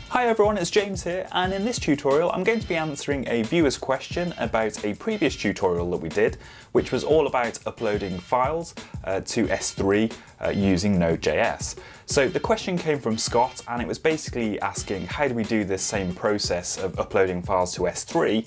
Hi everyone, it's James here, and in this tutorial I'm going to be answering a viewer's question about a previous tutorial that we did, which was all about uploading files to S3 using Node.js. So the question came from Scott, and it was basically asking how do we do this same process of uploading files to S3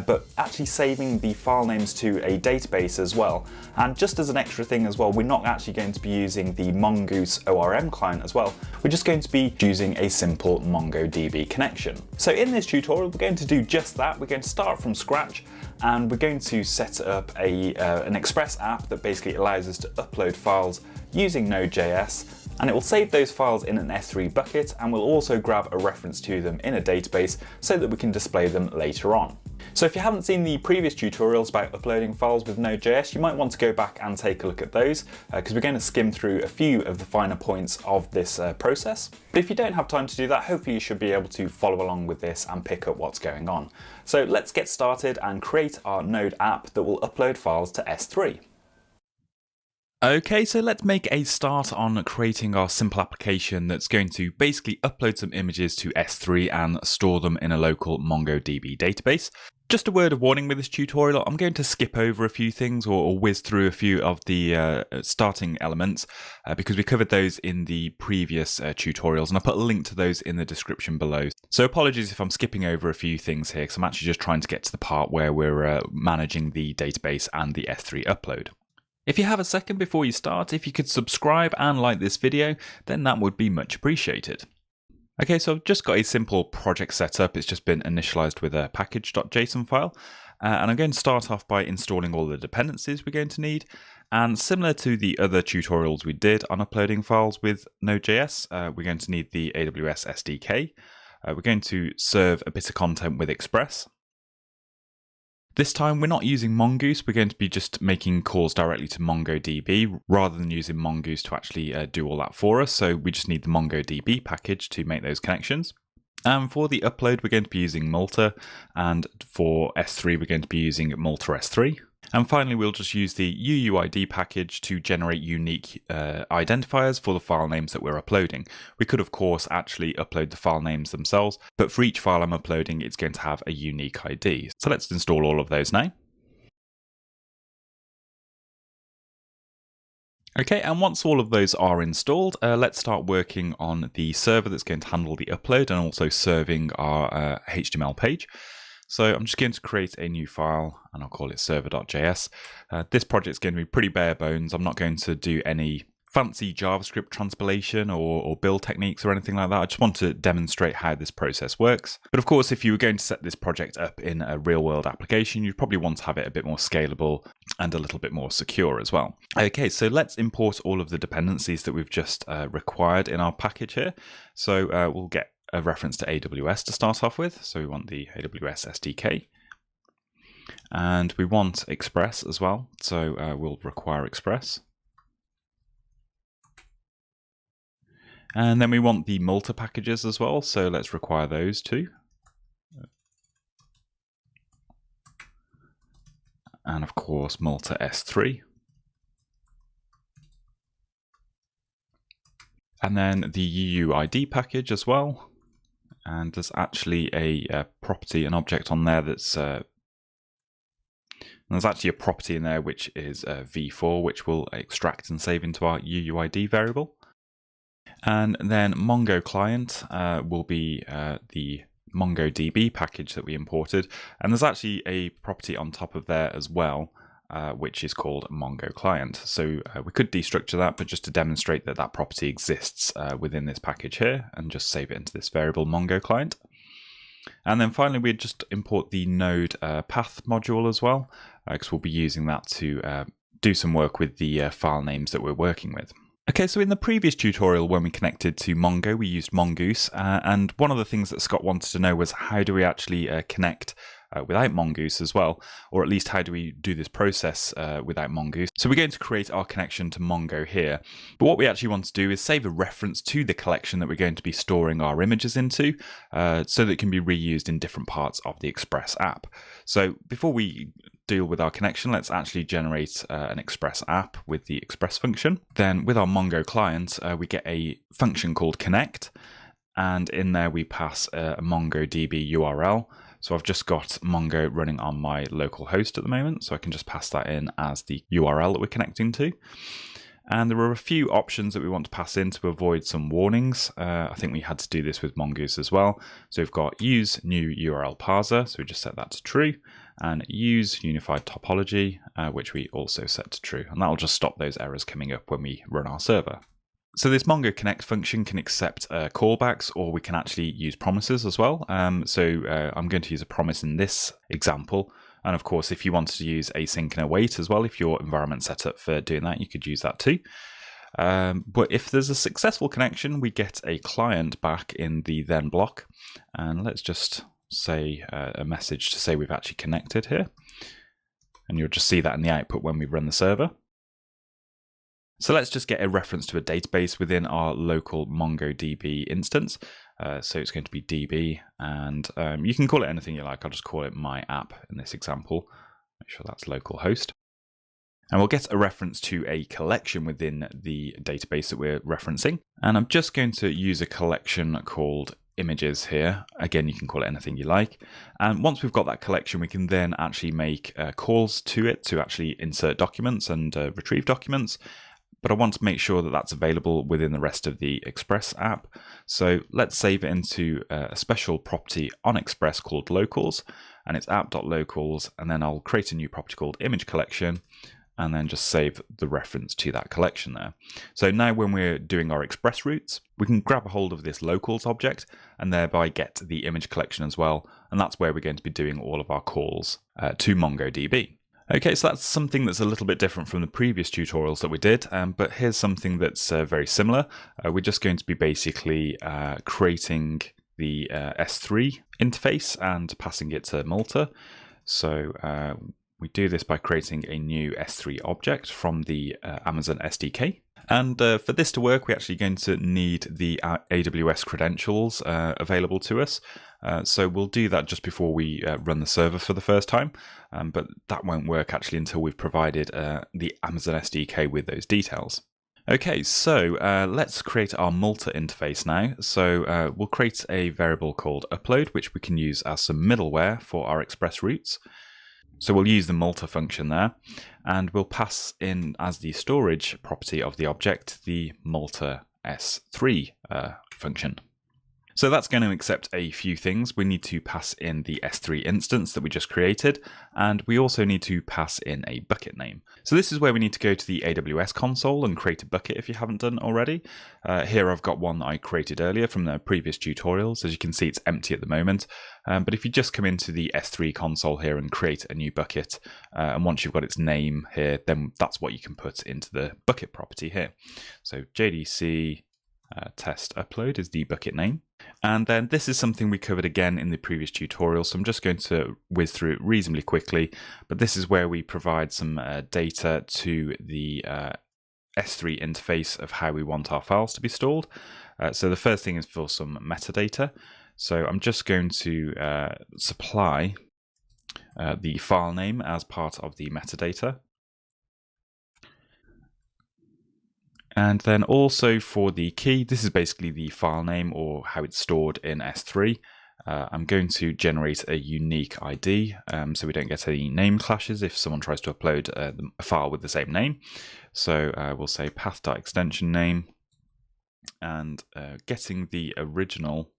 but actually saving the file names to a database as well. And just as an extra thing as well, we're not actually going to be using the Mongoose ORM client as well. We're just going to be using a simple MongoDB connection. So in this tutorial, we're going to do just that. We're going to start from scratch, and we're going to set up an Express app that basically allows us to upload files using Node.js, and it will save those files in an S3 bucket, and we'll also grab a reference to them in a database so that we can display them later on. So if you haven't seen the previous tutorials about uploading files with Node.js, you might want to go back and take a look at those, because we're going to skim through a few of the finer points of this process. But if you don't have time to do that, hopefully you should be able to follow along with this and pick up what's going on. So let's get started and create our Node app that will upload files to S3. Okay, so let's make a start on creating our simple application that's going to basically upload some images to S3 and store them in a local MongoDB database. Just a word of warning with this tutorial, I'm going to skip over a few things or whiz through a few of the starting elements because we covered those in the previous tutorials, and I'll put a link to those in the description below. So apologies if I'm skipping over a few things here, because I'm actually just trying to get to the part where we're managing the database and the S3 upload. If you have a second before you start, if you could subscribe and like this video, then that would be much appreciated. Okay, so I've just got a simple project set up. It's just been initialized with a package.json file. And I'm going to start off by installing all the dependencies we're going to need. And similar to the other tutorials we did on uploading files with Node.js, we're going to need the AWS SDK. We're going to serve a bit of content with Express. This time we're not using Mongoose, we're going to be just making calls directly to MongoDB rather than using Mongoose to actually do all that for us. So we just need the MongoDB package to make those connections. And for the upload, we're going to be using Multa, and for S3, we're going to be using Multa S3. And finally, we'll just use the UUID package to generate unique identifiers for the file names that we're uploading. We could, of course, actually upload the file names themselves, but for each file I'm uploading, it's going to have a unique ID. So let's install all of those now. Okay, and once all of those are installed, let's start working on the server that's going to handle the upload and also serving our HTML page. So I'm just going to create a new file, and I'll call it server.js. This project's going to be pretty bare bones. I'm not going to do any fancy JavaScript transpilation or build techniques or anything like that. I just want to demonstrate how this process works. But of course, if you were going to set this project up in a real-world application, you'd probably want to have it a bit more scalable and a little bit more secure as well. Okay, so let's import all of the dependencies that we've just required in our package here. So we'll get a reference to AWS to start off with. So we want the AWS SDK. And we want Express as well. So we'll require Express. And then we want the Multa packages as well. So let's require those too. And of course, Multa S3. And then the UUID package as well. And there's actually a property, an object on there that's there's actually a property in there which is v4, which will extract and save into our UUID variable. And then Mongo client will be the MongoDB package that we imported. And there's actually a property on top of there as well, which is called Mongo client. So we could destructure that, but just to demonstrate that that property exists within this package here, and just save it into this variable Mongo client. And then finally, we'd just import the Node path module as well, because we'll be using that to do some work with the file names that we're working with. Okay, so in the previous tutorial when we connected to Mongo, we used Mongoose, and one of the things that Scott wanted to know was how do we actually connect without Mongoose as well, or at least how do we do this process without Mongoose. So we're going to create our connection to Mongo here, but what we actually want to do is save a reference to the collection that we're going to be storing our images into, so that it can be reused in different parts of the Express app. So before we deal with our connection, let's actually generate an Express app with the Express function. Then with our Mongo client, we get a function called connect. and in there we pass a MongoDB URL. So I've just got Mongo running on my local host at the moment, so I can just pass that in as the URL that we're connecting to. And there are a few options that we want to pass in to avoid some warnings. I think we had to do this with Mongoose as well. So we've got use new URL parser, so we just set that to true, and use unified topology, which we also set to true. And that'll just stop those errors coming up when we run our server. So this Mongo connect function can accept callbacks, or we can actually use promises as well. I'm going to use a promise in this example. And of course, if you wanted to use async and await as well, if your environment's set up for doing that, you could use that too. But if there's a successful connection, we get a client back in the then block. And let's just say a message to say we've actually connected here. And you'll just see that in the output when we run the server. So let's just get a reference to a database within our local MongoDB instance. So it's going to be DB, and you can call it anything you like. I'll just call it my app in this example. Make sure that's localhost. And we'll get a reference to a collection within the database that we're referencing. And I'm just going to use a collection called images here. Again, you can call it anything you like. And once we've got that collection, we can then actually make calls to it to actually insert documents and retrieve documents. But I want to make sure that that's available within the rest of the Express app. So let's save it into a special property on Express called locals, and it's app.locals, and then I'll create a new property called image collection, and then just save the reference to that collection there. So now when we're doing our Express routes, we can grab a hold of this locals object and thereby get the image collection as well. And that's where we're going to be doing all of our calls to MongoDB. Okay, so that's something that's a little bit different from the previous tutorials that we did, but here's something that's very similar. We're just going to be basically creating the S3 interface and passing it to Malta. So we do this by creating a new S3 object from the Amazon SDK. And for this to work, we're actually going to need the AWS credentials available to us. So we'll do that just before we run the server for the first time, but that won't work actually until we've provided the Amazon SDK with those details. Okay, so let's create our Malta interface now. So we'll create a variable called upload, which we can use as some middleware for our Express routes. So we'll use the Malta function there, and we'll pass in as the storage property of the object the Malta S3 function. So that's going to accept a few things. We need to pass in the S3 instance that we just created, and we also need to pass in a bucket name. So this is where we need to go to the AWS console and create a bucket if you haven't done already. Here I've got one that I created earlier from the previous tutorials. As you can see, it's empty at the moment. But if you just come into the S3 console here and create a new bucket, and once you've got its name here, then that's what you can put into the bucket property here. So JDC test upload is the bucket name. And then this is something we covered again in the previous tutorial, so I'm just going to whiz through it reasonably quickly. But this is where we provide some data to the S3 interface of how we want our files to be stored. So the first thing is for some metadata. So I'm just going to supply the file name as part of the metadata. And then also for the key, this is basically the file name or how it's stored in S3. I'm going to generate a unique ID so we don't get any name clashes if someone tries to upload a file with the same name. So we'll say path.extension name, and getting the original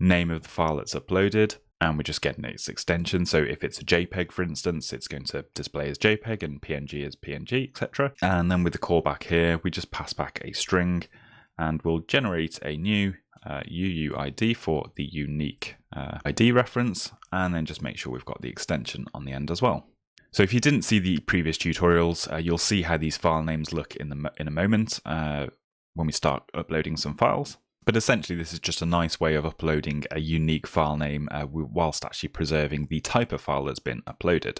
name of the file that's uploaded, and we're just getting its extension. So if it's a JPEG, for instance, it's going to display as JPEG and PNG as PNG, etc. And then with the callback here, we just pass back a string, and we'll generate a new UUID for the unique ID reference, and then just make sure we've got the extension on the end as well. So if you didn't see the previous tutorials, you'll see how these file names look in a moment when we start uploading some files. But essentially, this is just a nice way of uploading a unique file name whilst actually preserving the type of file that's been uploaded.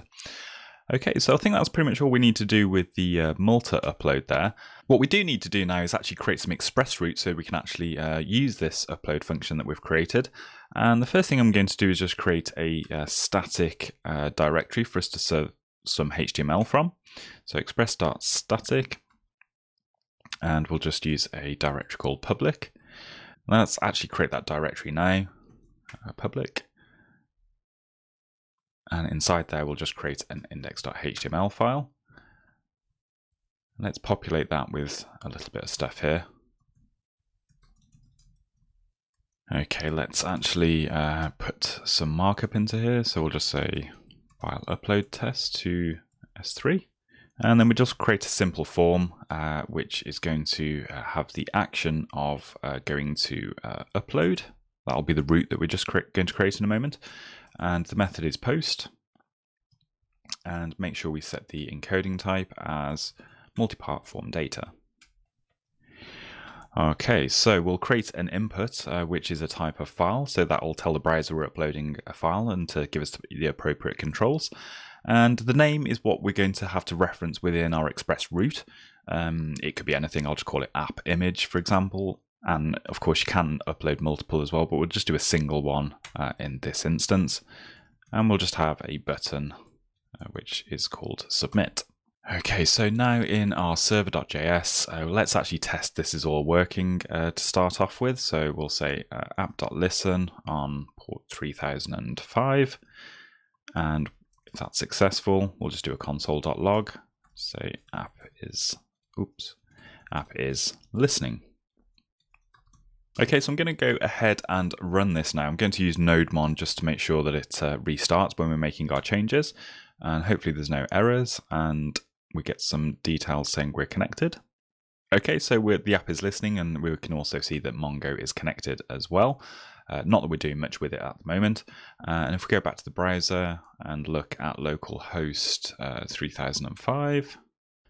Okay, so I think that's pretty much all we need to do with the Malta upload there. What we do need to do now is actually create some Express routes so we can actually use this upload function that we've created. And the first thing I'm going to do is just create a static directory for us to serve some HTML from. So express.static, and we'll just use a directory called public. Let's actually create that directory now, public. And inside there, we'll just create an index.html file. Let's populate that with a little bit of stuff here. Okay, let's actually put some markup into here. So we'll just say file upload test to S3. And then we just create a simple form, which is going to have the action of going to upload. That'll be the route that we're just going to create in a moment. And the method is post. And make sure we set the encoding type as multipart form data. Okay, so we'll create an input, which is a type of file. So that will tell the browser we're uploading a file and to give us the appropriate controls. And the name is what we're going to have to reference within our express route. It could be anything. I'll just call it app image, for example. And of course, you can upload multiple as well, but we'll just do a single one in this instance. And we'll just have a button, which is called submit. Okay, so now in our server.js, let's actually test this is all working to start off with. So we'll say app.listen on port 3005. And if that's successful, we'll just do a console.log. Say app is listening. Okay, so I'm going to go ahead and run this now. I'm going to use nodemon just to make sure that it restarts when we're making our changes. And hopefully there's no errors and we get some details saying we're connected. Okay, so the app is listening and we can also see that Mongo is connected as well. Not that we're doing much with it at the moment. And if we go back to the browser and look at localhost 3005,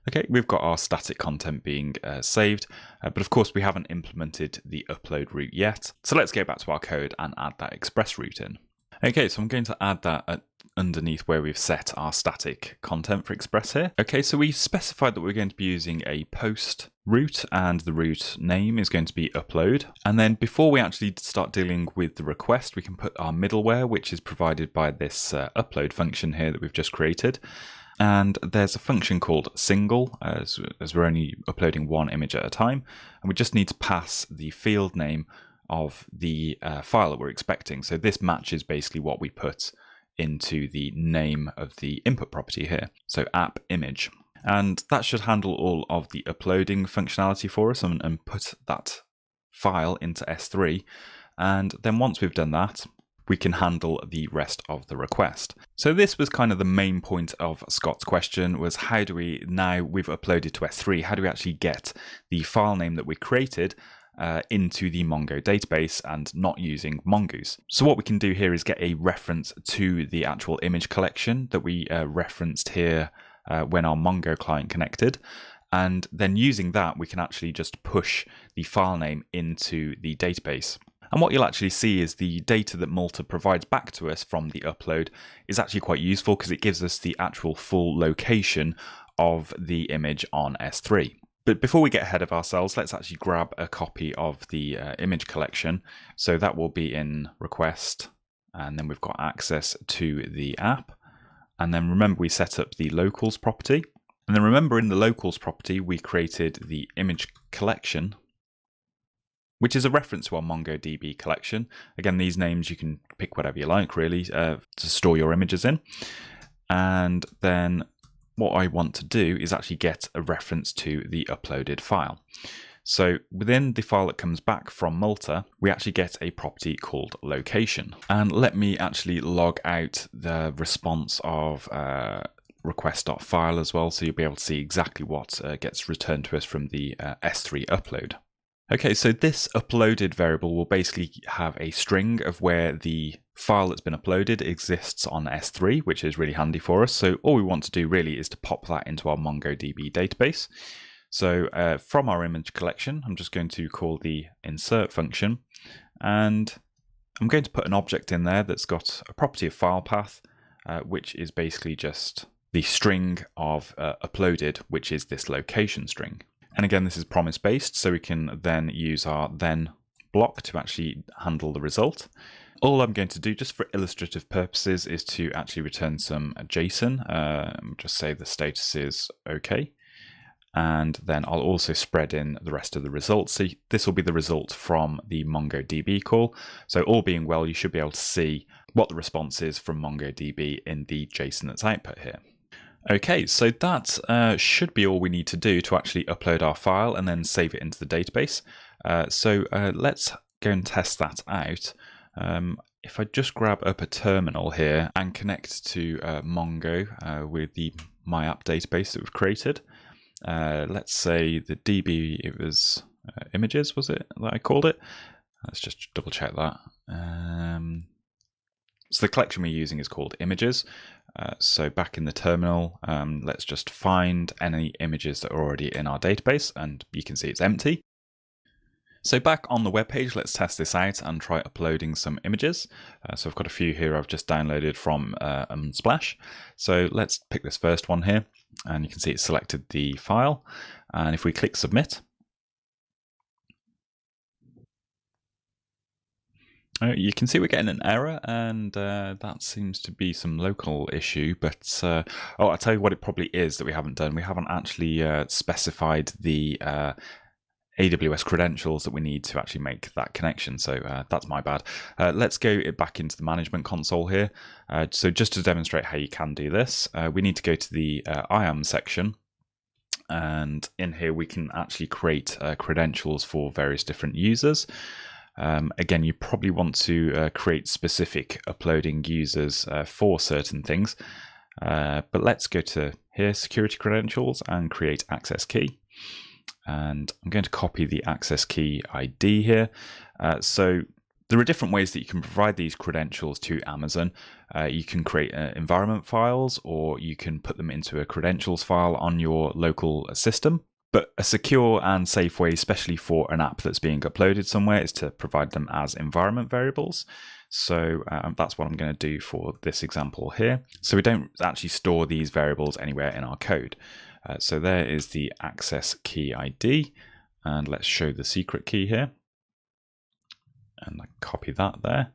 okay, we've got our static content being saved, but of course we haven't implemented the upload route yet. So let's go back to our code and add that express route in. Okay, so I'm going to add that underneath where we've set our static content for Express here. Okay, so we specified that we're going to be using a post route and the route name is going to be upload. And then before we actually start dealing with the request, we can put our middleware, which is provided by this upload function here that we've just created. And there's a function called single, as we're only uploading one image at a time. And we just need to pass the field name of the file that we're expecting. So this matches basically what we put into the name of the input property here. So app image. And that should handle all of the uploading functionality for us and put that file into S3. And then once we've done that, we can handle the rest of the request. So this was kind of the main point of Scott's question, was how do we, now we've uploaded to S3, how do we actually get the file name that we created into the Mongo database and not using Mongoose. So what we can do here is get a reference to the actual image collection that we referenced here when our Mongo client connected. And then using that, we can actually just push the file name into the database. And what you'll actually see is the data that Malta provides back to us from the upload is actually quite useful because it gives us the actual full location of the image on S3. But before we get ahead of ourselves, let's actually grab a copy of the image collection. So that will be in request, and then we've got access to the app. And then remember we set up the locals property. And then remember in the locals property, we created the image collection, which is a reference to our MongoDB collection. Again, these names, you can pick whatever you like really to store your images in. And then what I want to do is actually get a reference to the uploaded file. So within the file that comes back from Malta, we actually get a property called location. And let me actually log out the response of request.file as well, so you'll be able to see exactly what gets returned to us from the S3 upload. Okay, so this uploaded variable will basically have a string of where the file that's been uploaded exists on S3, which is really handy for us. So all we want to do really is to pop that into our MongoDB database. So from our image collection, I'm just going to call the insert function, and I'm going to put an object in there that's got a property of file path, which is basically just the string of uploaded, which is this location string. And again, this is promise based, so we can then use our then block to actually handle the result. All I'm going to do just for illustrative purposes is to actually return some JSON, just say the status is okay. And then I'll also spread in the rest of the results. So this will be the result from the MongoDB call. So all being well, you should be able to see what the response is from MongoDB in the JSON that's output here. Okay, so that should be all we need to do to actually upload our file and then save it into the database. So let's go and test that out. If I just grab up a terminal here and connect to Mongo with the my app database that we've created. Let's say the DB, it was images, was it that I called it? Let's just double check that. So the collection we're using is called images. So back in the terminal, let's just find any images that are already in our database, and you can see it's empty. So back on the web page, let's test this out and try uploading some images. So I've got a few here I've just downloaded from Unsplash. So let's pick this first one here, and you can see it selected the file. And if we click submit, you can see we're getting an error, and that seems to be some local issue. But I'll tell you what it probably is that we haven't done. We haven't actually specified the AWS credentials that we need to actually make that connection. So that's my bad. Let's go back into the management console here. So just to demonstrate how you can do this, we need to go to the IAM section. And in here, we can actually create credentials for various different users. Again, you probably want to create specific uploading users for certain things. But let's go to here, security credentials, and create access key. And I'm going to copy the access key ID here. So there are different ways that you can provide these credentials to Amazon. You can create environment files, or you can put them into a credentials file on your local system. But a secure and safe way, especially for an app that's being uploaded somewhere, is to provide them as environment variables. So that's what I'm going to do for this example here. So we don't actually store these variables anywhere in our code. So there is the access key ID, and let's show the secret key here. And I copy that there.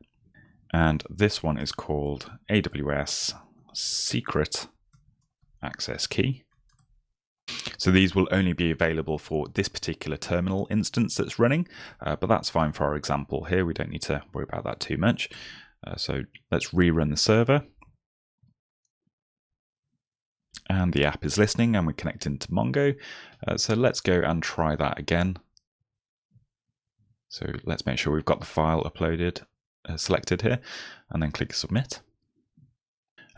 And this one is called AWS secret access key. So these will only be available for this particular terminal instance that's running, but that's fine for our example here. We don't need to worry about that too much. So let's rerun the server. And the app is listening, and we're connecting to Mongo. So let's go and try that again. So let's make sure we've got the file uploaded, selected here, and then click submit.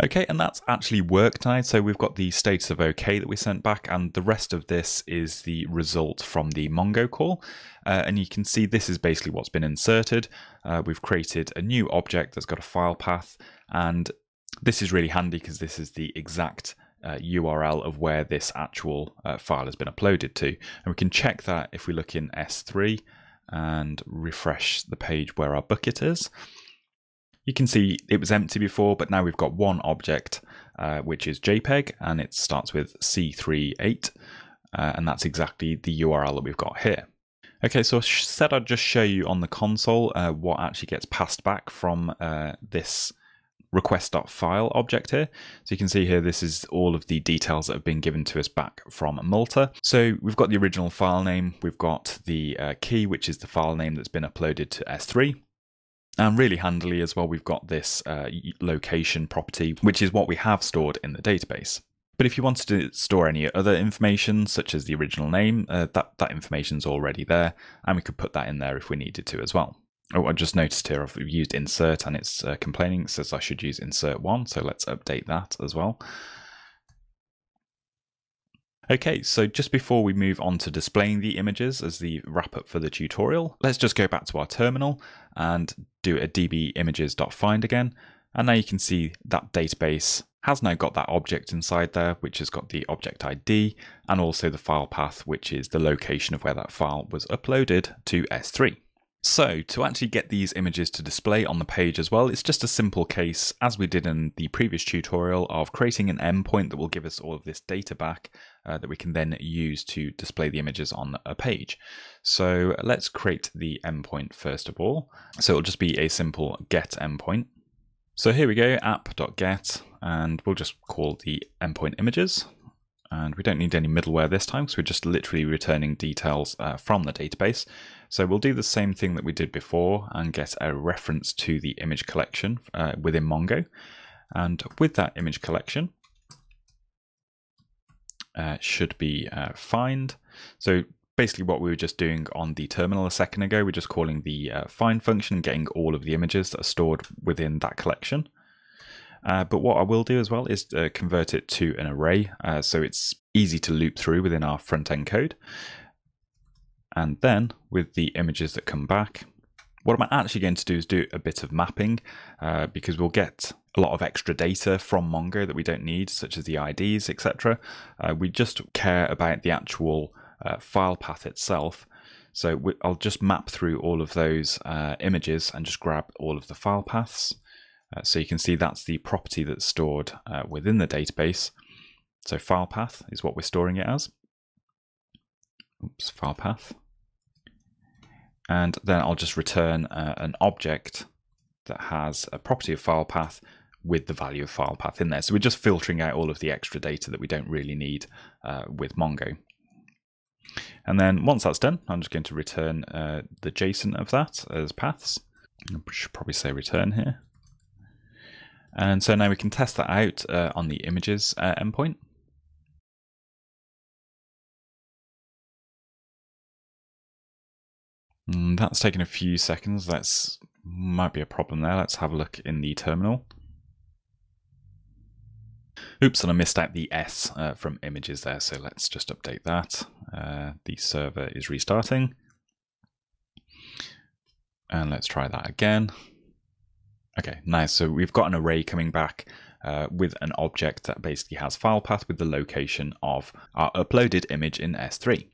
Okay, and that's actually worked now. So we've got the status of OK that we sent back, and the rest of this is the result from the Mongo call. And you can see this is basically what's been inserted. We've created a new object that's got a file path, and this is really handy because this is the exact URL of where this actual file has been uploaded to. And we can check that if we look in S3 and refresh the page where our bucket is. You can see it was empty before, but now we've got one object, which is JPEG, and it starts with C38, and that's exactly the URL that we've got here. Okay, so I said I'd just show you on the console what actually gets passed back from this request.file object here. So you can see here, this is all of the details that have been given to us back from Malta. So we've got the original file name, we've got the key, which is the file name that's been uploaded to S3. And really handily as well, we've got this location property, which is what we have stored in the database. But if you wanted to store any other information, such as the original name, that information's already there, and we could put that in there if we needed to as well. Oh, I just noticed here I've used insert, and it's complaining. It says I should use insert one, so let's update that as well. Okay, so just before we move on to displaying the images as the wrap up for the tutorial, let's just go back to our terminal and do a db_images.find again. And now you can see that database has now got that object inside there, which has got the object ID and also the file path, which is the location of where that file was uploaded to S3. So to actually get these images to display on the page as well, it's just a simple case, as we did in the previous tutorial, of creating an endpoint that will give us all of this data back that we can then use to display the images on a page. So let's create the endpoint first of all. So it'll just be a simple get endpoint. So here we go, app.get, and we'll just call the endpoint images. And we don't need any middleware this time, so we're just literally returning details from the database. So we'll do the same thing that we did before and get a reference to the image collection within Mongo. And with that image collection, should be find. So basically what we were just doing on the terminal a second ago, we're just calling the find function and getting all of the images that are stored within that collection. But what I will do as well is convert it to an array, so it's easy to loop through within our front-end code. And then with the images that come back, what I'm actually going to do is do a bit of mapping, because we'll get a lot of extra data from Mongo that we don't need, such as the IDs, etc. We just care about the actual file path itself. So I'll just map through all of those images and just grab all of the file paths. So you can see that's the property that's stored within the database. So file path is what we're storing it as. Oops, file path. And then I'll just return an object that has a property of file path with the value of file path in there. So we're just filtering out all of the extra data that we don't really need with Mongo. And then once that's done, I'm just going to return the JSON of that as paths. I should probably say return here. And so now we can test that out on the images endpoint. That's taken a few seconds. That's might be a problem there. Let's have a look in the terminal. Oops, and I missed out the S from images there, so let's just update that. The server is restarting. And let's try that again. Okay, nice. So we've got an array coming back with an object that basically has file path with the location of our uploaded image in S3.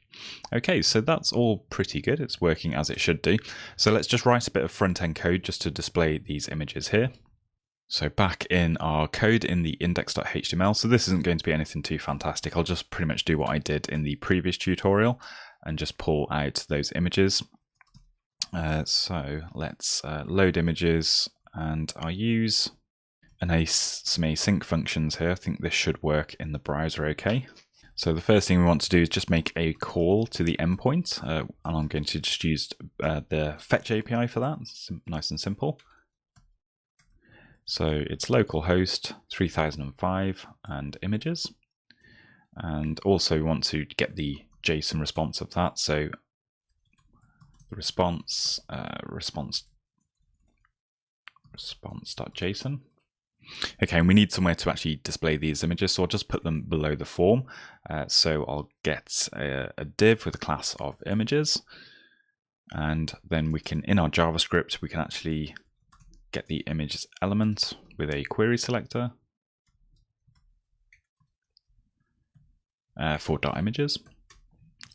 Okay, so that's all pretty good. It's working as it should do. So let's just write a bit of front-end code just to display these images here. So back in our code in the index.html, so this isn't going to be anything too fantastic. I'll just pretty much do what I did in the previous tutorial and just pull out those images. So let's load images, and I'll use some async functions here. I think this should work in the browser okay. So the first thing we want to do is just make a call to the endpoint, and I'm going to just use the fetch API for that. It's nice and simple. So it's localhost 3005 and images. And also we want to get the JSON response of that. So the response.json. Okay, and we need somewhere to actually display these images, so I'll just put them below the form. So I'll get a div with a class of images, and then we can, in our JavaScript, we can actually get the images element with a query selector for .images.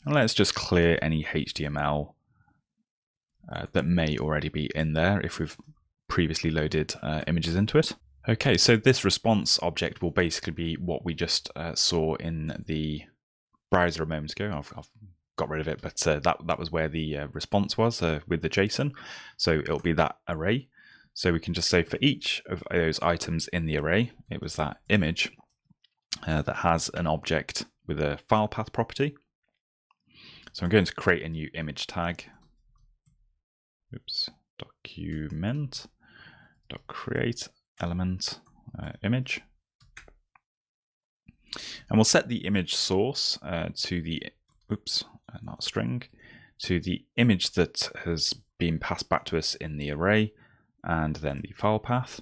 And let's just clear any HTML that may already be in there if we've previously loaded images into it. Okay, so this response object will basically be what we just saw in the browser a moment ago. I've got rid of it, but that was where the response was with the JSON. So it'll be that array. So we can just say for each of those items in the array, it was that image that has an object with a file path property. So I'm going to create a new image tag. Oops, document.create element image, and we'll set the image source to the not string, to the image that has been passed back to us in the array, and then the file path.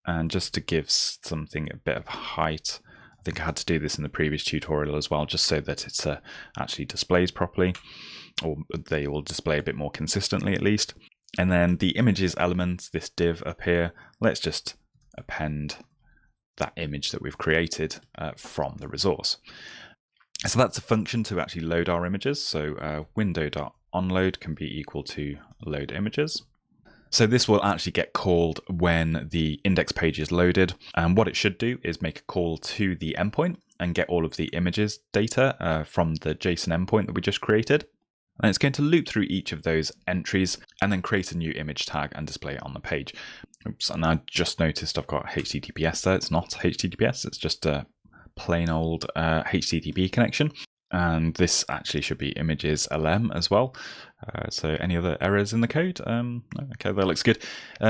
And just to give something a bit of height, I think I had to do this in the previous tutorial as well, just so that it actually displays properly, or they will display a bit more consistently at least. And then the images element, this div up here, let's just append that image that we've created from the resource. So that's a function to actually load our images. So window.onload can be equal to load images. So this will actually get called when the index page is loaded. And what it should do is make a call to the endpoint and get all of the images data from the JSON endpoint that we just created. And it's going to loop through each of those entries and then create a new image tag and display it on the page. Oops, and I just noticed I've got HTTPS there. It's not HTTPS, it's just plain old HTTP connection. And this actually should be images LM as well. So any other errors in the code? No, okay, that looks good.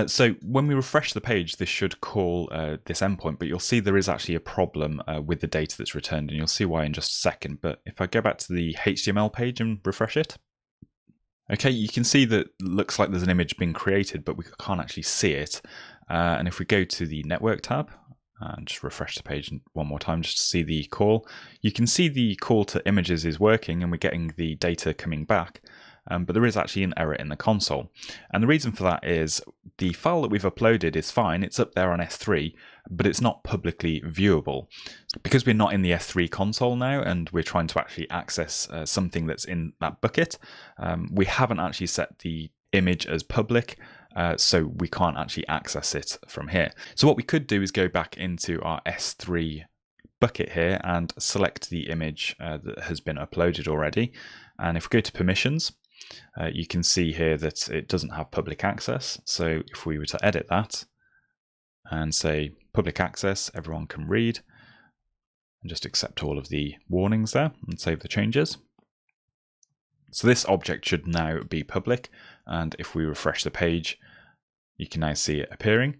So when we refresh the page, this should call this endpoint, but you'll see there is actually a problem with the data that's returned, and you'll see why in just a second. But if I go back to the HTML page and refresh it, okay, you can see that it looks like there's an image being created, but we can't actually see it. And if we go to the network tab, and just refresh the page one more time just to see the call. You can see the call to images is working and we're getting the data coming back, but there is actually an error in the console. And the reason for that is the file that we've uploaded is fine, it's up there on S3, but it's not publicly viewable. Because we're not in the S3 console now and we're trying to actually access something that's in that bucket, we haven't actually set the image as public, so we can't actually access it from here. So what we could do is go back into our S3 bucket here and select the image that has been uploaded already. And if we go to permissions, you can see here that it doesn't have public access. So if we were to edit that and say public access, everyone can read, and just accept all of the warnings there and save the changes. So this object should now be public, and if we refresh the page, you can now see it appearing,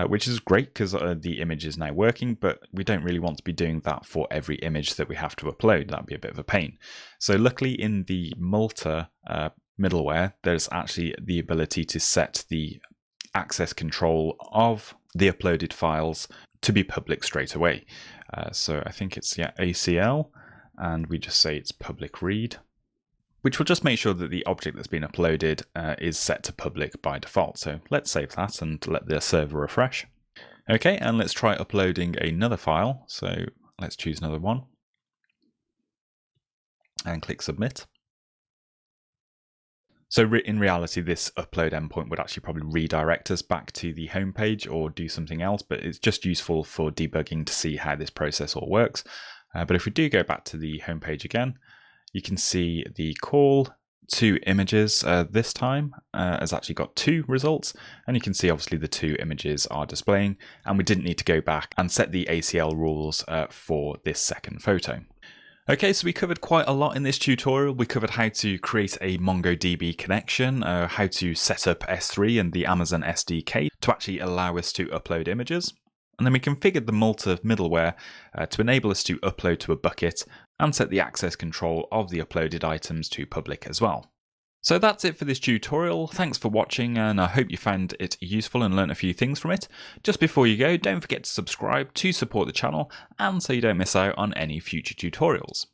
which is great because the image is now working, but we don't really want to be doing that for every image that we have to upload. That'd be a bit of a pain. So luckily in the Malta middleware, there's actually the ability to set the access control of the uploaded files to be public straight away. So I think it's ACL, and we just say it's public read, which will just make sure that the object that's been uploaded is set to public by default. So let's save that and let the server refresh. Okay, and let's try uploading another file. So let's choose another one and click submit. So in reality, this upload endpoint would actually probably redirect us back to the home page or do something else, but it's just useful for debugging to see how this process all works. But if we do go back to the home page again, you can see the call to images this time has actually got 2 results, and you can see obviously the 2 images are displaying, and we didn't need to go back and set the ACL rules for this second photo. Okay, so we covered quite a lot in this tutorial. We covered how to create a MongoDB connection, how to set up S3 and the Amazon SDK to actually allow us to upload images. And then we configured the Malta middleware to enable us to upload to a bucket and set the access control of the uploaded items to public as well. So that's it for this tutorial. Thanks for watching, and I hope you found it useful and learned a few things from it. Just before you go, don't forget to subscribe to support the channel and so you don't miss out on any future tutorials.